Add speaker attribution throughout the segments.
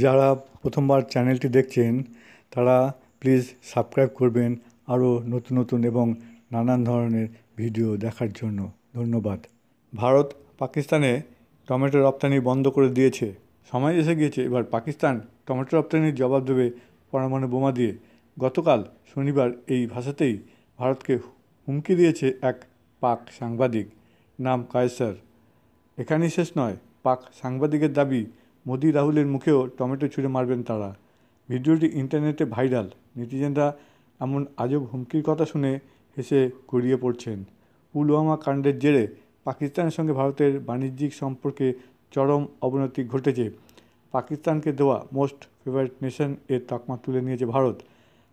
Speaker 1: যারা প্রথমবার চ্যানেলটি দেখছেন তারা প্লিজ সাবস্ক্রাইব করবেন আরও নতুন নতুন এবং নানান ধরনের ভিডিও দেখার জন্য। ধন্যবাদ। ভারত পাকিস্তানে টমেটো রপ্তানি বন্ধ করে দিয়েছে। সময় এসে গিয়েছে এবার পাকিস্তান টমেটো রপ্তানির জবাব দেবে পরমাণু বোমা দিয়ে। গতকাল শনিবার এই ভাষাতেই ভারতকে হুমকি দিয়েছে এক পাক সাংবাদিক, নাম কায়সার। এখানেই শেষ নয়, পাক সাংবাদিকের দাবি মোদি রাহুলের মুখেও টমেটো ছুঁড়ে মারবেন তারা। ভিডিওটি ইন্টারনেটে ভাইরাল। নেটিজেনরা এমন আজব হুমকির কথা শুনে হেসে গড়িয়ে পড়ছেন। পুলওয়ামা কাণ্ডের জেরে পাকিস্তানের সঙ্গে ভারতের বাণিজ্যিক সম্পর্কে চরম অবনতি ঘটেছে। পাকিস্তানকে দেওয়া মোস্ট ফেভারিট নেশন এর তকমা তুলে নিয়েছে ভারত।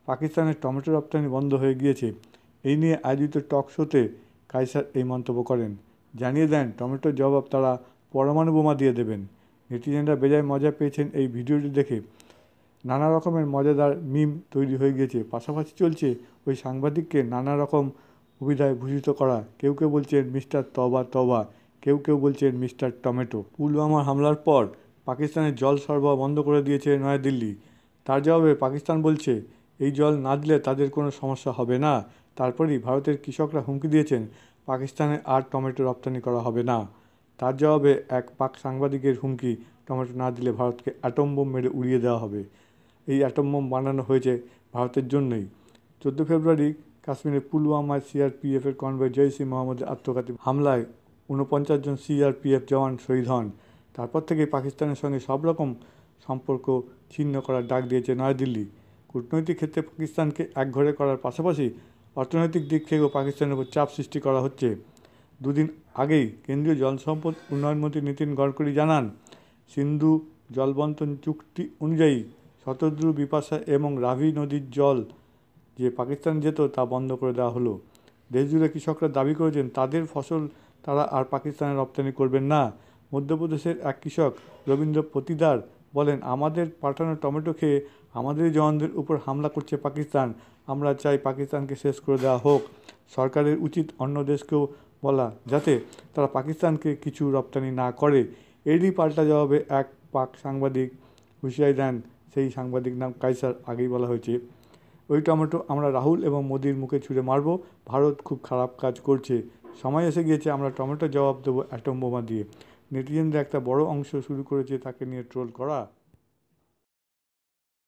Speaker 1: পাকিস্তানের টমেটো রপ্তানি বন্ধ হয়ে গিয়েছে। এই নিয়ে আয়োজিত টক শোতে কায়সার এই মন্তব্য করেন। জানিয়ে দেন টমেটোর জবাব তারা পরমাণু বোমা দিয়ে দেবেন। নেটিজেনরা বেজায় মজা পেয়েছেন এই ভিডিওটি দেখে। নানা রকমের মজাদার মিম তৈরি হয়ে গিয়েছে। পাশাপাশি চলছে ওই সাংবাদিককে নানা রকম অভিধায় ভূষিত করা। কেউ কেউ বলছেন মিস্টার তবা তবা, কেউ কেউ বলছেন মিস্টার টমেটো। পুলওয়ামা হামলার পর পাকিস্তানের জল সরবরাহ বন্ধ করে দিয়েছে নয়াদিল্লি। তার জবাবে পাকিস্তান বলছে এই জল না দিলে তাদের কোনো সমস্যা হবে না। তারপরই ভারতের কৃষকরা হুমকি দিয়েছেন পাকিস্তানে আর টমেটো রপ্তানি করা হবে না। তার জবাবে এক পাক সাংবাদিকের হুমকি, টমেটো না দিলে ভারতকে অ্যাটম বোম মেরে উড়িয়ে দেওয়া হবে। এই অ্যাটম বোম বানানো হয়েছে ভারতের জন্যই। 14 ফেব্রুয়ারি কাশ্মীরের পুলওয়ামায় সিআরপিএফের কনভয় জৈশ ই মহম্মদের আত্মঘাতী হামলায় 49 জন সিআরপিএফ জওয়ান শহীদ হন। তারপর থেকেই পাকিস্তানের সঙ্গে সব রকম সম্পর্ক ছিন্ন করার ডাক দিয়েছে নয়াদিল্লি। কূটনৈতিক ক্ষেত্রে পাকিস্তানকে একঘরে করার পাশাপাশি অর্থনৈতিক দিক থেকেও পাকিস্তানের উপর চাপ সৃষ্টি করা হচ্ছে। দুদিন আগেই কেন্দ্রীয় জল সম্পদ উন্নয়ন মন্ত্রী নীতিন গডকরি জানান, সিন্ধু জলবন্টন চুক্তি অনুযায়ী শতদ্রু, বিপাশা এবং রাভি নদীর জল যে পাকিস্তান যেত তা বন্ধ করে দেওয়া হলো। দেশজুড়ে কৃষকরা দাবি করেছেন তাদের ফসল তারা আর পাকিস্তানে রপ্তানি করবেন না। মধ্যপ্রদেশের এক কৃষক রবীন্দ্র পতিদার বলেন, আমাদের পাঠানো টমেটো খেয়ে আমাদের জওয়ানদের উপর হামলা করছে পাকিস্তান। আমরা চাই পাকিস্তানকে শেষ করে দেওয়া হোক। সরকারের উচিত অন্য দেশকেও বলা যাতে তারা পাকিস্তানকে কিছু রপ্তানি না করে। এরই পাল্টা জবাবে এক পাক সাংবাদিক হুঁশিয়ারি দেন। সেই সাংবাদিক নাম কায়সার, আগেই বলা হয়েছে। ওই টমেটো আমরা রাহুল এবং মোদির মুখে ছুঁড়ে মারব। ভারত খুব খারাপ কাজ করছে। সময় এসে গিয়েছে আমরা টমেটোর জবাব দেবো অ্যাটম বোমা দিয়ে। নেটিজেনদের একটা বড় অংশ শুরু করেছে তাকে নিয়ে ট্রোল করা।